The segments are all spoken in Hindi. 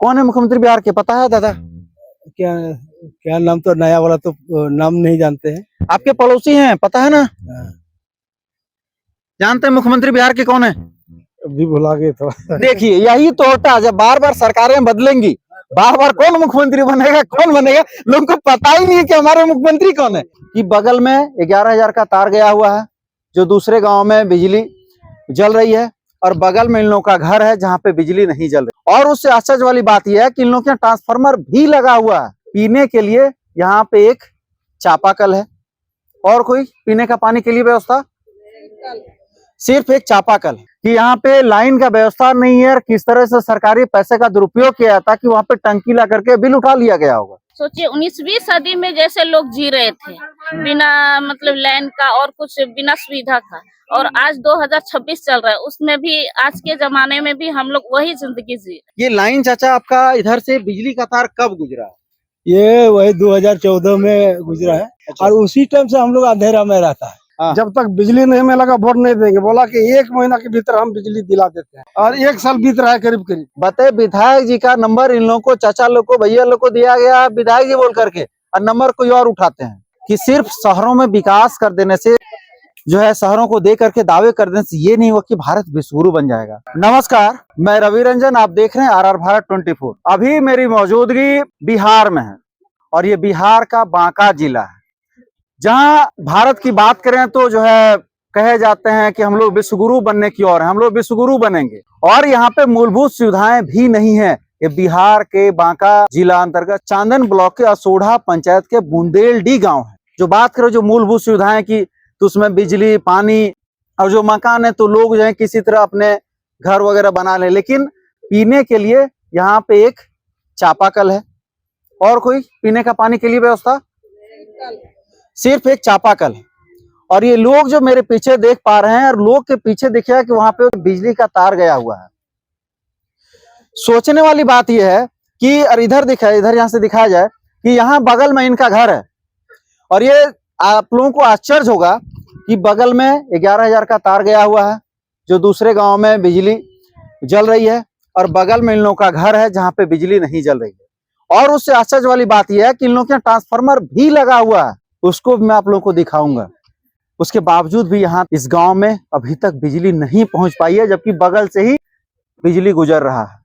कौन है मुख्यमंत्री बिहार के, पता है दादा? क्या क्या नाम, तो नया वाला तो नाम नहीं जानते हैं। आपके पड़ोसी हैं, पता है ना? जानते हैं मुख्यमंत्री बिहार के कौन है? अभी भुला गए थोड़ा। देखिए यही तो होता है, जब बार बार सरकारें बदलेंगी, बार बार कौन मुख्यमंत्री बनेगा कौन बनेगा, लोगों को पता ही नहीं है कि हमारे मुख्यमंत्री कौन है। कि बगल में 11,000 का तार गया हुआ है, जो दूसरे गांव में बिजली जल रही है, और बगल में इन लोगों का घर है जहां पे बिजली नहीं जल रही। और उससे आश्चर्य वाली बात यह है कि इन लोगों के ट्रांसफार्मर भी लगा हुआ है। पीने के लिए यहाँ पे एक चापाकल है, और कोई पीने का पानी के लिए व्यवस्था, सिर्फ एक चापाकल। कि यहाँ पे लाइन का व्यवस्था नहीं है, और किस तरह से सरकारी पैसे का दुरुपयोग किया जाता कि वहाँ पे टंकी ला करके बिल उठा लिया गया होगा। सोचिए 19वीं सदी में जैसे लोग जी रहे थे बिना मतलब लाइन का और कुछ बिना सुविधा का, और आज 2026 चल रहा है, उसमें भी आज के जमाने में भी हम लोग वही जिंदगी जी। ये लाइन चाचा आपका इधर से बिजली का तार कब गुजरा है? ये वही 2014 में गुजरा है। अच्छा। और उसी टाइम से हम लोग अंधेरा में रहता है। हाँ। जब तक बिजली नहीं मिलेगा वोट नहीं देंगे, बोला कि 1 महीना के भीतर हम बिजली दिला देते हैं, और 1 साल बीत रहा है करीब करीब। बताए विधायक जी का नंबर इन लोगों को, चाचा लोग को, भैया लोग को दिया गया विधायक जी बोल करके, और नंबर कोई और उठाते हैं। कि सिर्फ शहरों में विकास कर देने से, जो है शहरों को दे करके दावे कर देने से ये नहीं हुआ कि भारत विश्वगुरु बन जाएगा। नमस्कार, मैं रवि रंजन, आप देख रहे हैं RR भारत 24। अभी मेरी मौजूदगी बिहार में है, और ये बिहार का बांका जिला है, जहां भारत की बात करें तो जो है कहे जाते हैं कि हम लोग विश्वगुरु बनने की ओर हैं, हम लोग विश्वगुरु बनेंगे। और यहाँ पे मूलभूत सुविधाएं भी नहीं है। ये बिहार के बांका जिला अंतर्गत चांदन ब्लॉक के असोढ़ा पंचायत के बुंदेलडी गांव है। जो बात करो जो मूलभूत सुविधाएं की, तो उसमें बिजली, पानी, और जो मकान है तो लोग जो है किसी तरह अपने घर वगैरह बना ले, लेकिन पीने के लिए यहाँ पे एक चापाकल है, और कोई पीने का पानी के लिए व्यवस्था, सिर्फ एक चापाकल। और ये लोग जो मेरे पीछे देख पा रहे हैं, और लोग के पीछे देखिए कि वहां पे बिजली का तार गया हुआ है। सोचने वाली बात यह है कि, और इधर दिखाए, इधर यहाँ से दिखाया जाए कि यहाँ बगल में इनका घर है, और ये आप लोगों को आश्चर्य होगा कि बगल में 11,000 का तार गया हुआ है, जो दूसरे गांव में बिजली जल रही है, और बगल में इन लोगों का घर है जहां पे बिजली नहीं जल रही है। और उससे आश्चर्य वाली बात यह है कि इन लोगों के ट्रांसफार्मर भी लगा हुआ है, उसको मैं आप लोगों को दिखाऊंगा। उसके बावजूद भी यहाँ इस गांव में अभी तक बिजली नहीं पहुंच पाई है, जबकि बगल से ही बिजली गुजर रहा है।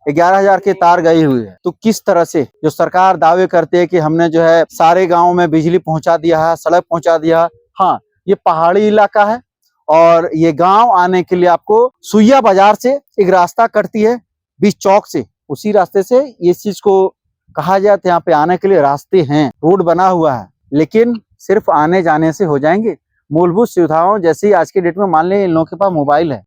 11,000 के तार गए हुए हैं। तो किस तरह से जो सरकार दावे करते हैं कि हमने जो है सारे गाँव में बिजली पहुंचा दिया है, सड़क पहुंचा दिया है। हाँ, ये पहाड़ी इलाका है, और ये गांव आने के लिए आपको सुइया बाजार से एक रास्ता कटती है बीच चौक से, उसी रास्ते से इस चीज को कहा जाए तो यहाँ पे आने के लिए रास्ते हैं, रोड बना हुआ है, लेकिन सिर्फ आने जाने से हो जाएंगे? मूलभूत सुविधाओं जैसे आज के डेट में मान लें इन लोगों के पास मोबाइल है,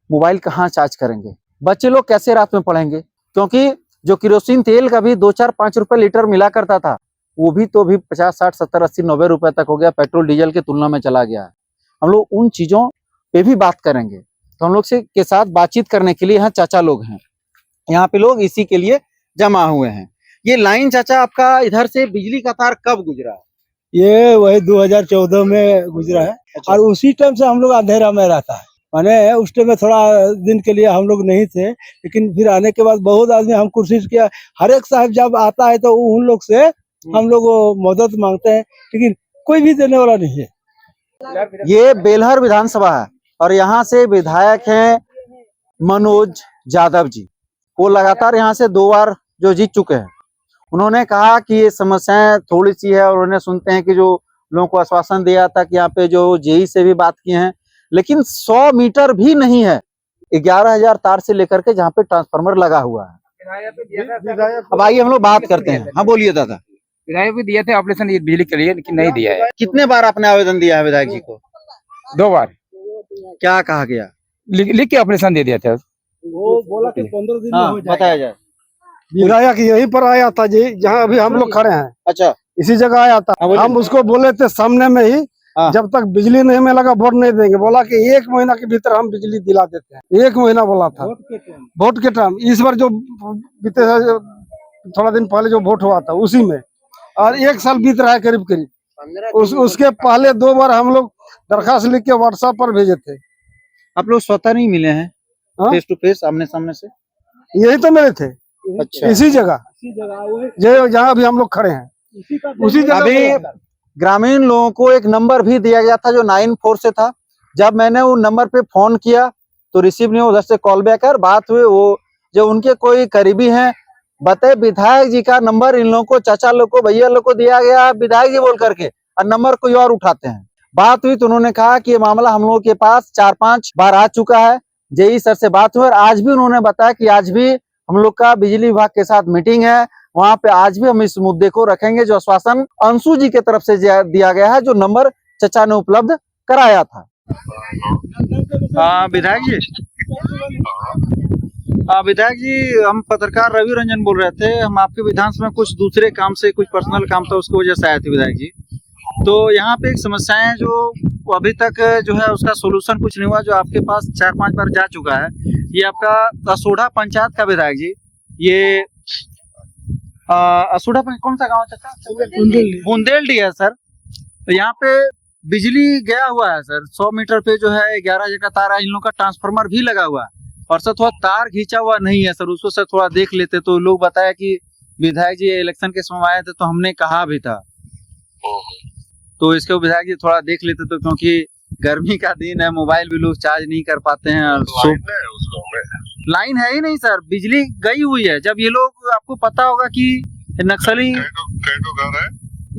मोबाइल कहाँ चार्ज करेंगे? बच्चे लोग कैसे रात में पढ़ेंगे? क्योंकि जो केरोसिन तेल का भी 2, 4, 5 रुपए लीटर मिला करता था, वो भी तो भी 50, 60, 70, 80, 90 रुपए तक हो गया, पेट्रोल डीजल की तुलना में चला गया है। हम लोग उन चीजों पे भी बात करेंगे। तो हम लोग से के साथ बातचीत करने के लिए यहाँ चाचा लोग हैं, यहाँ पे लोग इसी के लिए जमा हुए हैं। ये लाइन चाचा आपका इधर से बिजली का तार कब गुजरा है? ये वही 2014 में गुजरा है। अच्छा। और उसी टाइम से हम लोग अंधेरा में रहता है। माने उस टाइम में थोड़ा दिन के लिए हम लोग नहीं थे, लेकिन फिर आने के बाद बहुत आदमी हम कोशिश किया, हर एक साहब जब आता है तो उन लोग से हम लोग मदद मांगते हैं, लेकिन कोई भी देने वाला नहीं है। ये बेलहर विधानसभा है, और यहाँ से विधायक हैं मनोज यादव जी। वो लगातार यहाँ से 2 बार जो जीत चुके हैं। उन्होंने कहा कि ये समस्याएं थोड़ी सी है, और उन्हें सुनते हैं कि जो लोगों को आश्वासन दिया था कि यहाँ पे जो जेई से भी बात किए हैं, लेकिन 100 मीटर भी नहीं है 11,000 तार से लेकर के जहाँ पे ट्रांसफार्मर लगा हुआ है। अब आइए हम लोग बात करते हैं। हाँ बोलिए दादा। विधायक भी दिए थे ऑपरेशन बिजली के लिए, लेकिन नहीं दिया है। कितने बार आपने आवेदन दिया है विधायक जी को? 2 बार क्या कहा गया? लिख के ऑपरेशन दे दिया था। वो बोला कि 15 दिन में हाँ हो जाएगा। बताया जाए। विधायक यहीं पर आया था जी, जहाँ अभी हम लोग खड़े हैं, अच्छा, इसी जगह आया था। हाँ, बोलिए। हम उसको बोले थे सामने में ही, हाँ। जब तक बिजली नहीं मिलेगा वोट नहीं देंगे, बोला कि 1 महीना के भीतर हम बिजली दिला देते हैं। 1 महीना बोला था वोट के टाइम। इस बार जो बीते थोड़ा दिन पहले जो वोट हुआ था उसी में, और 1 साल बीत रहा है करीब करीब। उसके पहले 2 बार हम लोग दरखास्त लिख के व्हाट्सएप पर भेजे थे। आप लोग स्वतः नहीं मिले हैं फेस टू फेस, आमने सामने से? यही तो मिले थे। अच्छा। इसी जगह जो जहाँ अभी हम लोग खड़े हैं उसी जगह अभी पे। ग्रामीण लोगों को एक नंबर भी दिया गया था जो 94 से था। जब मैंने वो नंबर पे फोन किया तो रिसीव नहीं, उधर से कॉल बैक कर बात हुई, वो जो उनके कोई करीबी हैं बताए विधायक जी का नंबर इन लोगों को, चाचा लोग को, भैया लोग को दिया गया विधायक जी बोल करके, और नंबर कोई और उठाते हैं। बात हुई तो उन्होंने कहा कि ये मामला हम लोगों के पास 4-5 बार आ चुका है, जेई सर से बात हुई, और आज भी उन्होंने बताया कि आज भी हम लोग का बिजली विभाग के साथ मीटिंग है, वहां पे आज भी हम इस मुद्दे को रखेंगे जो आश्वासन अंशु जी की तरफ से दिया गया है, जो नंबर चचा ने उपलब्ध कराया था। विधायक जी, विधायक जी, हम पत्रकार रवि रंजन बोल रहे थे। हम आपके विधानसभा में कुछ दूसरे काम से, कुछ पर्सनल काम था, उसकी वजह से आए थे विधायक जी। तो यहाँ पे एक समस्या है जो अभी तक जो है उसका सोल्यूशन कुछ नहीं हुआ, जो आपके पास 4-5 बार जा चुका है। ये आपका असोढ़ा पंचायत का विधायक जी, ये असोढ़ा कौन सा गाँव है चाचा? बुंदेलडी है सर। तो यहाँ पे बिजली गया हुआ है सर, 100 मीटर पे जो है 11 का तार है, इन लोगों का ट्रांसफार्मर भी लगा हुआ है, और सर थोड़ा तार खींचा हुआ नहीं है सर, उसको सर थोड़ा देख लेते। तो लोग बताया कि विधायक जी इलेक्शन के समय आए थे तो हमने कहा भी था, तो इसके विधायक जी थोड़ा देख लेते, तो क्योंकि गर्मी का दिन है, मोबाइल भी लोग चार्ज नहीं कर पाते हैं। लाइन है ही नहीं सर, बिजली गई हुई है। जब ये लोग, आपको पता होगा कि नक्सली घर है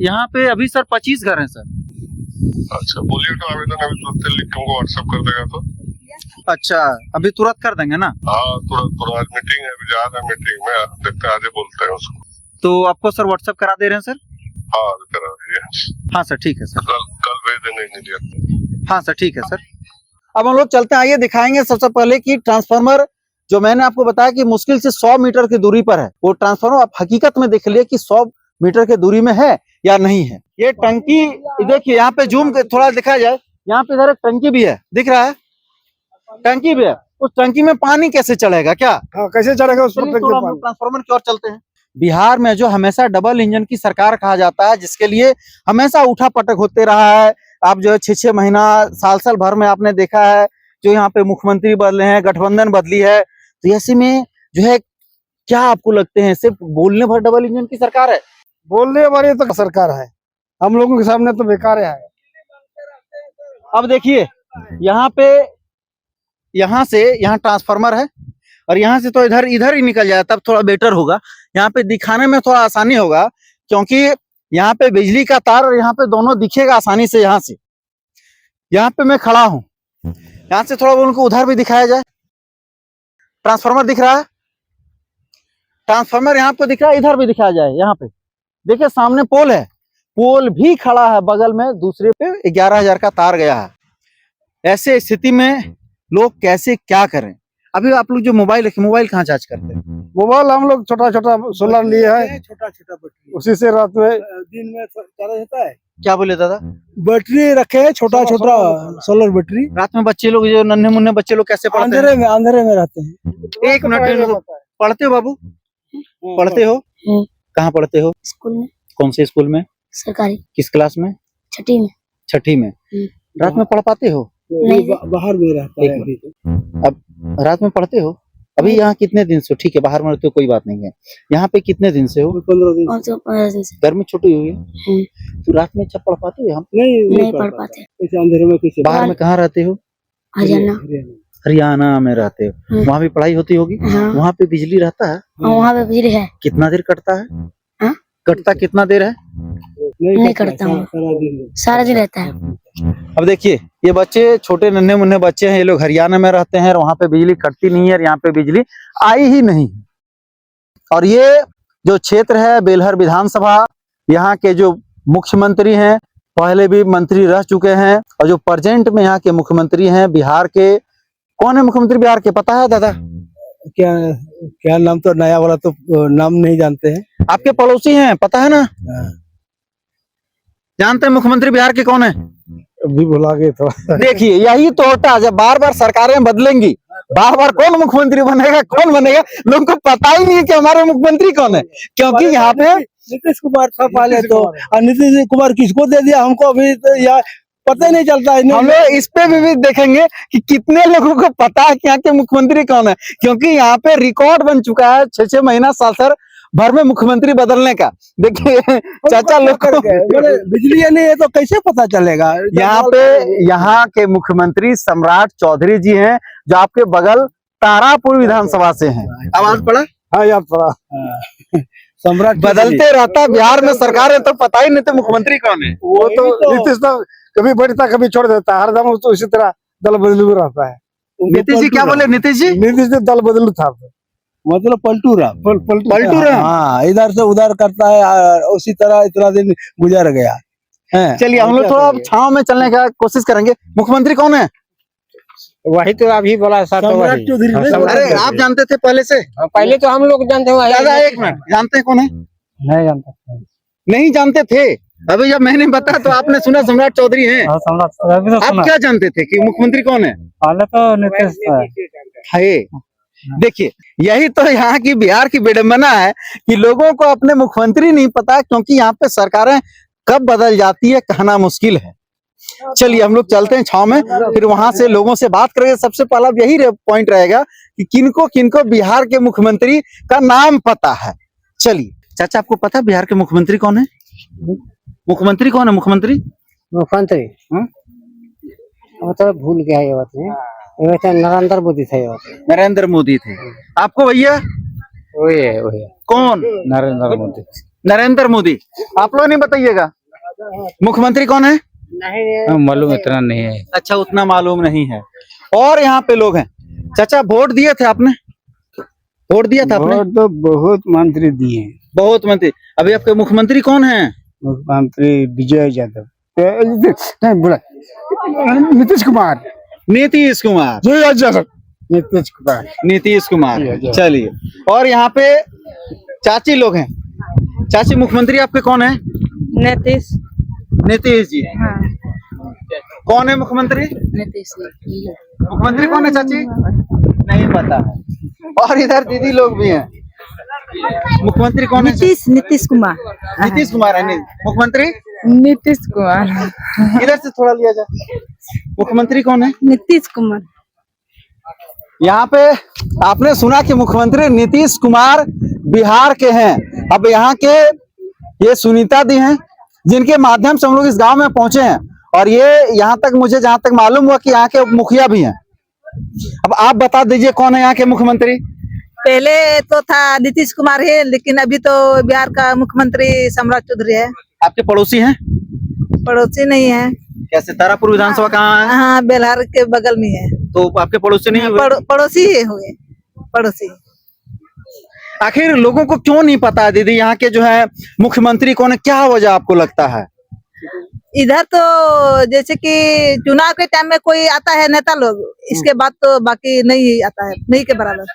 यहाँ पे अभी सर 25 घर हैं सर। अच्छा, बोलिए तो आवेदन अभी तुरंत लिख के हमको व्हाट्सएप कर देगा तो। अच्छा, अभी तुरंत कर देंगे ना? हाँ, तुरंत आज मीटिंग है, अभी जा रहा है मीटिंग में, देखते हैं आज बोलते हैं उसको। तो आपको सर व्हाट्सएप करा दे रहे हैं सर? हाँ, करा दीजिए। हाँ सर, ठीक है सर। कल भेज देंगे इंजीनियर। हाँ सर, ठीक है सर। अब हम लोग चलते हैं, आइए दिखाएंगे सबसे पहले कि ट्रांसफार्मर जो मैंने आपको बताया कि मुश्किल से 100 मीटर की दूरी पर है, वो ट्रांसफार्मर आप हकीकत में देख लिए कि 100 मीटर की दूरी में है या नहीं है। ये टंकी देखिए, यहाँ पे जूम थोड़ा दिखाया जाए, यहाँ पे इधर एक टंकी भी है, दिख रहा है? टंकी भी है। उस टंकी में पानी कैसे चढ़ेगा क्या? हाँ, कैसे चढ़ेगा उस पर? ट्रांसफार्मर की ओर चलते हैं। बिहार में जो हमेशा डबल इंजन की सरकार कहा जाता है, जिसके लिए हमेशा उठा पटक होते रहा है। आप जो है 6-6 महीना, साल भर में आपने देखा है जो यहाँ पे मुख्यमंत्री बदले हैं, गठबंधन बदली है, तो ऐसे में जो है क्या आपको लगते हैं सिर्फ बोलने भर डबल इंजन की सरकार है? बोलने वाली तो सरकार है, हम लोगों के सामने तो बेकार है। अब देखिए यहाँ पे, यहाँ से यहाँ ट्रांसफार्मर है, और यहाँ से तो इधर ही निकल जाए, तब थोड़ा बेटर होगा। यहाँ पे दिखाने में थोड़ा आसानी होगा, क्योंकि यहाँ पे बिजली का तार और यहाँ पे दोनों दिखेगा आसानी से। यहाँ से, यहाँ पे मैं खड़ा हूँ, यहाँ से थोड़ा उनको उधर भी दिखाया जाए। ट्रांसफार्मर दिख रहा है, ट्रांसफार्मर यहाँ पे दिख रहा है, इधर भी दिखाया जाए। यहाँ पे देखिए सामने पोल है, पोल भी खड़ा है, बगल में दूसरे पे 11,000 का तार गया है। ऐसे स्थिति में लोग कैसे क्या करें? अभी आप लोग जो मोबाइल कहाँ चार्ज करते हैं? मोबाइल हम लोग छोटा सोलर लिए है, छोटा उसी से रात में दिन में चार्ज होता है। क्या बोले दादा? बैटरी रखे है, छोटा सोलर बैटरी। रात में बच्चे लोग, जो नन्हे मुन्ने बच्चे लोग कैसे पढ़ते हैं? अंधेरे में रहते हैं। 1 मिनट, पढ़ते हो बाबू? पढ़ते हो? कहाँ पढ़ते हो? स्कूल में। कौन से स्कूल में? सरकारी। किस क्लास में? 6ठी में। 6ठी में। रात में पढ़ पाते हो? नहीं, बाहर में रहता है। अब रात में पढ़ते हो? अभी यहाँ कितने दिन से? ठीक है, बाहर में रहते हो, कोई बात नहीं है। यहाँ पे कितने दिन से हो? 15 दिन। और तो 15 दिन से। गर्मी छुट्टी हुई है, तो रात में अच्छा पढ़ पाते हो? हम नहीं पढ़ पाते। अंधेरे में कैसे? बाहर में कहाँ रहते हो? हरियाणा में रहते हो, वहाँ भी पढ़ाई होती होगी? हाँ। वहाँ पे बिजली रहता है? वहाँ पे बिजली है। कितना देर कटता है? हाँ? कटता कितना देर है? नहीं कटता हूँ, सारा दिन रहता है। अब देखिए, ये बच्चे छोटे नन्हे मुन्ने बच्चे हैं, ये लोग हरियाणा में रहते हैं, और वहाँ पे बिजली कटती नहीं है, और यहाँ पे बिजली आई ही नहीं। और ये जो क्षेत्र है बेलहर विधानसभा, यहाँ के जो मुख्यमंत्री हैं, पहले भी मंत्री रह चुके हैं, और जो प्रेजेंट में यहाँ के मुख्यमंत्री हैं बिहार के, कौन है मुख्यमंत्री बिहार के, पता है दादा? क्या नाम, तो नया वाला तो नाम नहीं जानते हैं। आपके पड़ोसी हैं, पता है ना? जानते हैं मुख्यमंत्री बिहार के कौन है? अभी भुला गए थोड़ा। देखिए, यही तो होता है, जब बार बार सरकारें बदलेंगी, बार बार कौन मुख्यमंत्री बनेगा, कौन बनेगा, लोगों को पता ही नहीं है कि हमारे मुख्यमंत्री कौन है, क्योंकि यहाँ पे नीतीश कुमार था पहले तो, और नीतीश कुमार किसको दे दिया हमको? अभी तो पता ही नहीं चलता है। हम लोग इस पे भी देखेंगे कि कितने लोगों को पता है कि यहाँ के मुख्यमंत्री कौन है, क्योंकि यहाँ पे रिकॉर्ड बन चुका है 6-6 महीना साल भर में मुख्यमंत्री बदलने का। देखिए चाचा लोग को बिजली नहीं है तो कैसे पता चलेगा। यहाँ के मुख्यमंत्री सम्राट चौधरी जी हैं, जो आपके बगल तारापुर विधानसभा से हैं। आवाज पड़ा? हाँ याद पड़ा। सम्राट बदलते रहता है बिहार में सरकार है, तो पता ही नहीं तो मुख्यमंत्री कौन है। वो तो नीतीश तो कभी बढ़ता कभी छोड़ देता है, हरदम तो इसी तरह दल बदलू रहता है। नीतीश जी क्या बोले? नीतीश जी दल बदलू था, मतलब पलटू रहा। हाँ, इधर से उधर करता है और उसी तरह इतना दिन गुजर गया है। चलिए हम लोग थोड़ा छांव में चलने का कोशिश करेंगे। मुख्यमंत्री कौन है? वही तो अभी बोला सर, तो वही। अरे आप जानते थे पहले से? पहले तो हम लोग जानते हैं। दादा एक मिनट, जानते हैं कौन है? नहीं जानता, नहीं जानते थे? अभी जब मैंने बताया तो आपने सुना सम्राट चौधरी हैं। आप क्या जानते थे कि मुख्यमंत्री कौन है? पहले तो नीतीश है। देखिए यही तो यहाँ की बिहार की विडंबना है कि लोगों को अपने मुख्यमंत्री नहीं पता, क्योंकि यहाँ पे सरकारें कब बदल जाती है कहना मुश्किल है। चलिए हम लोग चलते हैं छाव में, फिर वहां से लोगों से बात करेंगे। सबसे पहला यही पॉइंट रहेगा कि किनको किनको बिहार के मुख्यमंत्री का नाम पता है। चलिए चाचा, आपको पता है बिहार के मुख्यमंत्री कौन है? मुख्यमंत्री कौन है? मुख्यमंत्री मतलब भूल गया ये बात में। नरेंद्र मोदी थे। नरेंद्र मोदी थे। आपको भैया? वही है। कौन? नरेंद्र मोदी। नरेंद्र मोदी। आप लोग नहीं बताइएगा मुख्यमंत्री कौन है? नहीं मालूम इतना नहीं है। अच्छा, उतना मालूम नहीं है। और यहाँ पे लोग हैं। चाचा वोट दिए थे आपने? वोट दिया था आपने? वोट तो बहुत मंत्री दिए, बहुत मंत्री। अभी आपके मुख्यमंत्री कौन है? मुख्यमंत्री विजय यादव, नहीं बोला नीतीश कुमार। नीतीश कुमार। नीतीश कुमार। नीतीश कुमार। चलिए, और यहाँ पे चाची लोग हैं। चाची मुख्यमंत्री आपके कौन है? नीतीश। नीतीश जी। कौन है मुख्यमंत्री? नीतीश। मुख्यमंत्री कौन है चाची? नहीं पता। और इधर दीदी लोग भी हैं। मुख्यमंत्री कौन है? नीतीश कुमार। नीतीश कुमार है। मुख्यमंत्री नीतीश कुमार। इधर से थोड़ा लिया जाए। मुख्यमंत्री कौन है? नीतीश कुमार। यहाँ पे आपने सुना कि मुख्यमंत्री नीतीश कुमार बिहार के हैं। अब यहाँ के ये सुनीता दी हैं, जिनके माध्यम से हम लोग इस गांव में पहुंचे हैं। और ये यहाँ तक मुझे जहां तक मालूम हुआ कि यहाँ के मुखिया भी हैं। अब आप बता दीजिए कौन है यहाँ के मुख्यमंत्री? पहले तो था नीतीश कुमार है, लेकिन अभी तो बिहार का मुख्यमंत्री सम्राट चौधरी है। आपके पड़ोसी हैं? पड़ोसी नहीं है। कैसे? तारापुर विधानसभा कहाँ है? हाँ, बेलहर के बगल में है। तो आपके पड़ोसी नहीं हुए? पड़ोसी ही हुए, पड़ोसी। आखिर लोगों को क्यों नहीं पता दीदी यहाँ के जो है मुख्यमंत्री कौन है? क्या वजह आपको लगता है? इधर तो जैसे कि चुनाव के टाइम में कोई आता है नेता लोग, इसके बाद तो बाकी नहीं आता है, नहीं के बराबर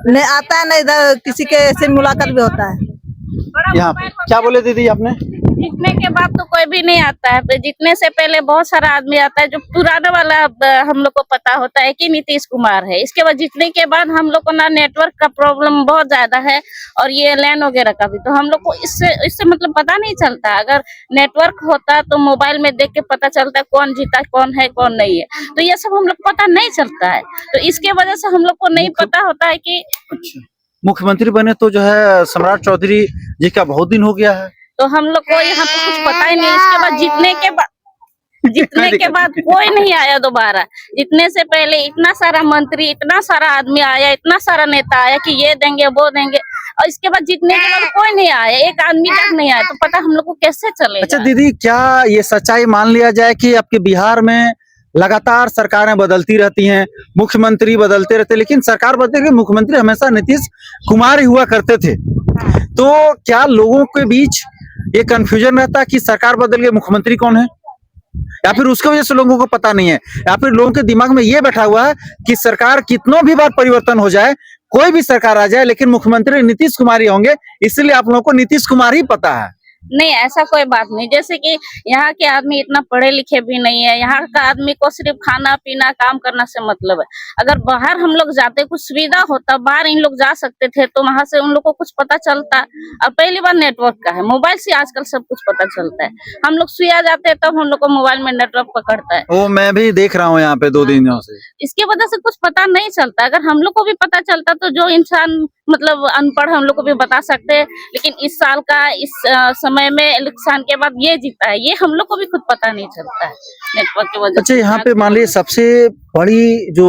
नहीं आता है। नहीं इधर किसी के से मुलाकात भी होता है। यहाँ पे क्या बोले दीदी आपने? जीतने के बाद तो कोई भी नहीं आता है, जीतने से पहले बहुत सारा आदमी आता है। जो पुराना वाला हम लोग को पता होता है कि नीतीश कुमार है। इसके बाद जीतने के बाद हम लोग को ना नेटवर्क का प्रॉब्लम बहुत ज्यादा है, और ये लैंड वगैरह का भी। तो हम लोग को इससे मतलब पता नहीं चलता। अगर नेटवर्क होता तो मोबाइल में देख के पता चलता कौन जीता, कौन है, कौन नहीं है। तो ये सब हम लोग को पता नहीं चलता है, तो इसके वजह से हम लोग को नहीं पता होता है कि मुख्यमंत्री बने तो जो है सम्राट चौधरी जी का बहुत दिन हो गया है। तो हम लोग को यहाँ पे कुछ पता ही नहीं। इसके बाद जीतने के बाद कोई नहीं आया दोबारा। जीतने से पहले इतना सारा मंत्री, इतना सारा आदमी आया, इतना सारा नेता आया कि ये देंगे वो देंगे, और इसके बाद जीतने के बाद कोई नहीं आया, एक आदमी तक नहीं आया। तो पता हम लोग को कैसे चलेगा? अच्छा दीदी, क्या ये सच्चाई मान लिया जाए कि आपके बिहार में लगातार सरकारें बदलती रहती हैं, मुख्यमंत्री बदलते रहते, लेकिन सरकार बदलती है, मुख्यमंत्री हमेशा नीतीश कुमार ही हुआ करते थे? तो क्या लोगों के बीच ये कंफ्यूजन रहता है कि सरकार बदल गई, मुख्यमंत्री कौन है? या फिर उसकी वजह से लोगों को पता नहीं है, या फिर लोगों के दिमाग में ये बैठा हुआ है कि सरकार कितनों भी बार परिवर्तन हो जाए, कोई भी सरकार आ जाए, लेकिन मुख्यमंत्री नीतीश कुमार ही होंगे, इसलिए आप लोगों को नीतीश कुमार ही पता है? नहीं, ऐसा कोई बात नहीं। जैसे कि यहाँ के आदमी इतना पढ़े लिखे भी नहीं है, यहाँ का आदमी को सिर्फ खाना पीना काम करना से मतलब है। अगर बाहर हम लोग जाते, कुछ सुविधा होता, बाहर इन लोग जा सकते थे तो वहां से उन लोग को कुछ पता चलता। अब पहली बार नेटवर्क का है, मोबाइल से आजकल सब कुछ पता चलता है। हम लोग सुइया जाते हैं तब हम लोग को मोबाइल में नेटवर्क पकड़ता है, वो मैं भी देख रहा हूँ यहाँ पे 2 दिनों से। इसके वजह से कुछ पता नहीं चलता। अगर हम लोग को भी पता चलता तो जो इंसान मतलब अनपढ़ हम लोग को भी बता सकते हैं। लेकिन इस साल का इस समय में इलेक्शन के बाद ये जीता है, ये हम लोग को भी खुद पता नहीं चलता है नेटवर्क की वजह अच्छा, से। यहाँ पे मान लीजिए सबसे बड़ी जो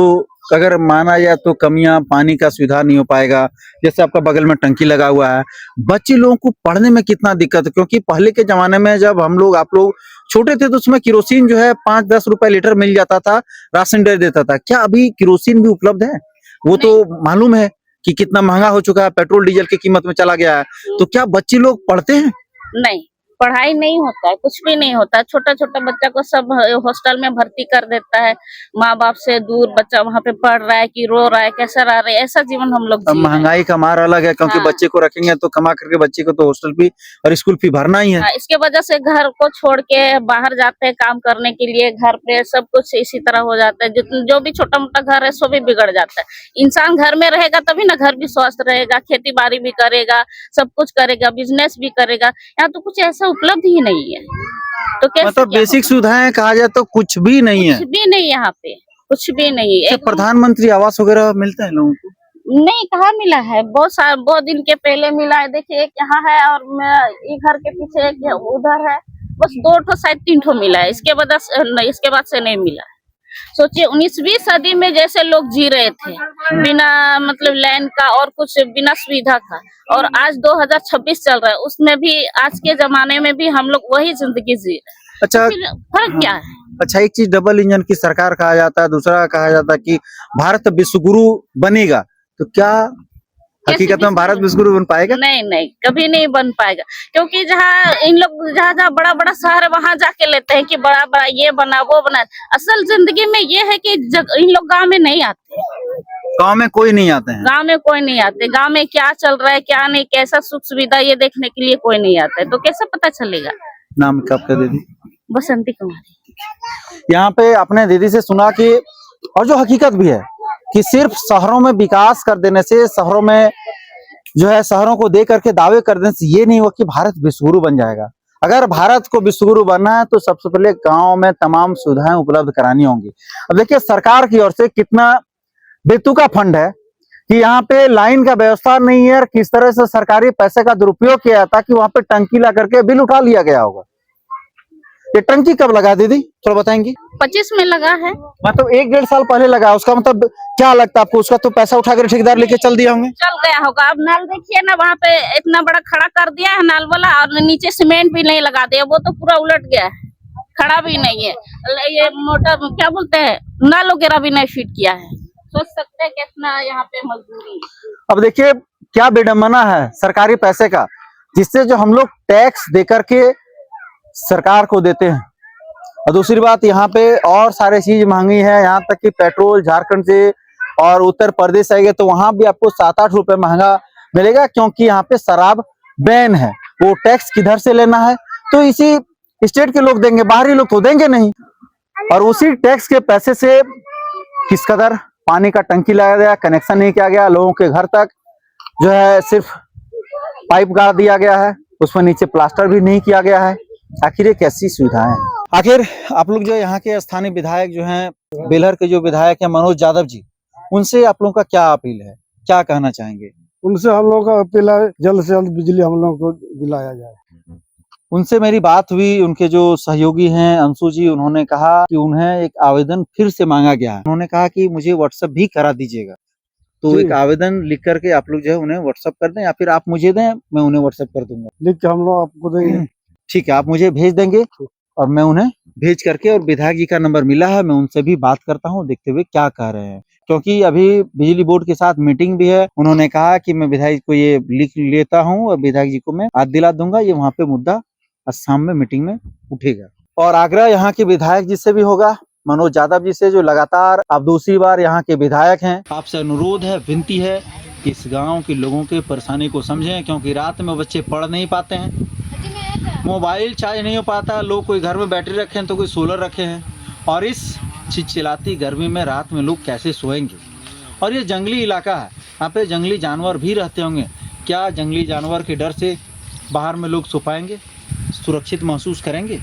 अगर माना जाए तो कमियां, पानी का सुविधा नहीं हो पाएगा। जैसे आपका बगल में टंकी लगा हुआ है, बच्चे लोगों को पढ़ने में कितना दिक्कत है, क्योंकि पहले के जमाने में जब हम लोग आप लोग छोटे थे तो उसमें केरोसिन जो है 5-10 रुपए लीटर मिल जाता था, राशन दे देता था। क्या अभी केरोसिन भी उपलब्ध है? वो तो मालूम है कि कितना महंगा हो चुका है, पेट्रोल डीजल की कीमत में चला गया है। तो क्या बच्चे लोग पढ़ते हैं? नहीं, पढ़ाई नहीं होता है, कुछ भी नहीं होता है। छोटा छोटा बच्चा को सब हॉस्टल में भर्ती कर देता है, माँ बाप से दूर। बच्चा वहाँ पे पढ़ रहा है कि रो रहा है, कैसा रह रहा है, ऐसा जीवन हम लोग अब जी रहे हैं। महंगाई का मार अलग है, क्योंकि हाँ। बच्चे को रखेंगे तो कमा करके बच्चे को तो हॉस्टल फी और स्कूल फी भरना ही है। हाँ, इसके वजह से घर को छोड़ के बाहर जाते हैं काम करने के लिए, घर पे सब कुछ इसी तरह हो जाता है। जो भी छोटा मोटा घर है सो भी बिगड़ जाता है। इंसान घर में रहेगा तभी ना घर भी स्वस्थ रहेगा, खेती बाड़ी भी करेगा, सब कुछ करेगा, बिजनेस भी करेगा। यहाँ तो कुछ ऐसा उपलब्ध ही नहीं है, तो कैसे मतलब क्या बेसिक होगा? सुविधाएं कहा जाए तो कुछ भी नहीं है। कुछ भी नहीं, यहाँ पे कुछ भी नहीं है। क्या प्रधानमंत्री आवास वगैरह मिलता है लोगों को? नहीं, कहाँ मिला है? बहुत दिन के पहले मिला है। देखिए एक यहाँ है और ये घर के पीछे एक उधर है, बस 2 ठो शायद 3 ठो मिला है। इसके बाद से नहीं मिला है। सोचिए 19वीं सदी में जैसे लोग जी रहे थे बिना मतलब लाइन का और कुछ बिना सुविधा का, और आज 2026 चल रहा है, उसमें भी आज के जमाने में भी हम लोग वही जिंदगी जी रहे हैं। अच्छा, फिर फर्क क्या है? अच्छा, एक चीज डबल इंजन की सरकार कहा जाता है, दूसरा कहा जाता है कि भारत विश्वगुरु बनेगा। तो क्या हकीकत में भारत विश्वगुरु बन पाएगा? नहीं नहीं, कभी नहीं बन पाएगा। क्योंकि जहाँ इन लोग जहाँ बड़ा बड़ा शहर है वहाँ जाके लेते हैं कि बड़ा बड़ा ये बना वो बना। असल जिंदगी में ये है कि इन लोग गांव में नहीं आते, गांव में कोई नहीं आते हैं। गांव में कोई नहीं आते। गांव में क्या चल रहा है क्या नहीं, कैसा सुख सुविधा, ये देखने के लिए कोई नहीं आता है, तो कैसे पता चलेगा? नाम क्या आपका दीदी? बसंती कुमारी। यहाँ पे अपने दीदी से सुना कि और जो हकीकत भी है कि सिर्फ शहरों में विकास कर देने से, शहरों में जो है शहरों को दे करके दावे कर देने से ये नहीं हुआ कि भारत विश्वगुरु बन जाएगा। अगर भारत को विश्वगुरु बनना है तो सबसे पहले गांव में तमाम सुविधाएं उपलब्ध करानी होंगी। अब देखिए सरकार की ओर से कितना बेतुका फंड है कि यहाँ पे लाइन का व्यवस्था नहीं है, और किस तरह से सरकारी पैसे का दुरुपयोग किया जाता कि वहां पे टंकी ला करके बिल उठा लिया गया होगा। ये टंकी कब लगा दीदी, थोड़ा बताएंगी? 25 में लगा है। मतलब 1-1.5 साल पहले लगा। उसका मतलब क्या लगता है आपको? उसका तो पैसा उठा कर ठेकेदार लेके चल दिया होंगे। चल गया होगा। अब नल देखिए ना, वहाँ पे इतना बड़ा खड़ा कर दिया है नल वाला, और नीचे सीमेंट भी नहीं लगा दिया, वो तो पूरा उलट गया है, खड़ा भी नहीं है। ये मोटर क्या बोलते हैं, नल वगैरह भी नहीं फिट किया है। सोच सकते हैं कितना यहाँ पे मजदूरी है। अब देखिए क्या विडम्बना है सरकारी पैसे का, जिससे जो हम लोग टैक्स देकर के सरकार को देते हैं। और दूसरी बात, यहाँ पे और सारे चीज महंगी है, यहाँ तक कि पेट्रोल झारखंड से और उत्तर प्रदेश आएगा तो वहां भी आपको 7-8 रुपए महंगा मिलेगा, क्योंकि यहाँ पे शराब बैन है। वो टैक्स किधर से लेना है? तो इसी स्टेट के लोग देंगे, बाहरी लोग तो देंगे नहीं। और उसी टैक्स के पैसे से किस कदर पानी का टंकी लगाया गया, कनेक्शन नहीं किया गया, लोगों के घर तक जो है सिर्फ पाइप गाड़ दिया गया है, उसमें नीचे प्लास्टर भी नहीं किया गया है। आखिर ये कैसी सुविधाएं हैं? आखिर आप लोग जो यहाँ के स्थानीय विधायक जो हैं, बेलहर के जो विधायक हैं मनोज यादव जी, उनसे आप लोगों का क्या अपील है, क्या कहना चाहेंगे? उनसे हम लोग का अपील है जल्द से जल्द बिजली हम लोग को दिलाया जाए। उनसे मेरी बात हुई, उनके जो सहयोगी हैं अंशु जी, उन्होंने कहा कि उन्हें एक आवेदन फिर से मांगा गया है। उन्होंने कहा कि मुझे व्हाट्सएप भी करा दीजिएगा। तो एक आवेदन लिख करके आप लोग जो है उन्हें व्हाट्सएप कर दें, या फिर आप मुझे दें, मैं उन्हें व्हाट्सएप कर दूंगा। लिख के हम लोग आपको देंगे। ठीक है, आप मुझे भेज देंगे और मैं उन्हें भेज करके, और विधायक जी का नंबर मिला है, मैं उनसे भी बात करता हूँ, देखते हुए क्या कह रहे हैं। क्योंकि अभी बिजली बोर्ड के साथ मीटिंग भी है। उन्होंने कहा कि मैं विधायक को ये लिख लेता हूँ और विधायक जी को मैं आज दिला दूंगा। ये वहाँ पे मुद्दा आज शाम में मीटिंग में उठेगा। और आग्रह यहाँ के विधायक जी से भी होगा, मनोज यादव जी से, जो लगातार आप दूसरी बार यहाँ के विधायक हैं। आपसे अनुरोध है, विनती है कि इस गाँव के लोगों के परेशानी को समझें, क्योंकि रात में बच्चे पढ़ नहीं पाते हैं। मोबाइल चार्ज नहीं हो पाता, लोग कोई घर में बैटरी रखे हैं तो कोई सोलर रखे हैं, और इस चिलचिलाती गर्मी में रात में लोग कैसे सोएंगे। और ये जंगली इलाका है, यहाँ पे जंगली जानवर भी रहते होंगे, क्या जंगली जानवर के डर से बाहर में लोग सो पाएंगे, सुरक्षित महसूस करेंगे?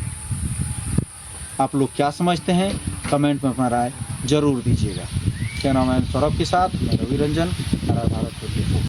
आप लोग क्या समझते हैं, कमेंट में अपना राय जरूर दीजिएगा। क्या नाम है, सौरभ के साथ मैं रवि रंजन, हरा भारत।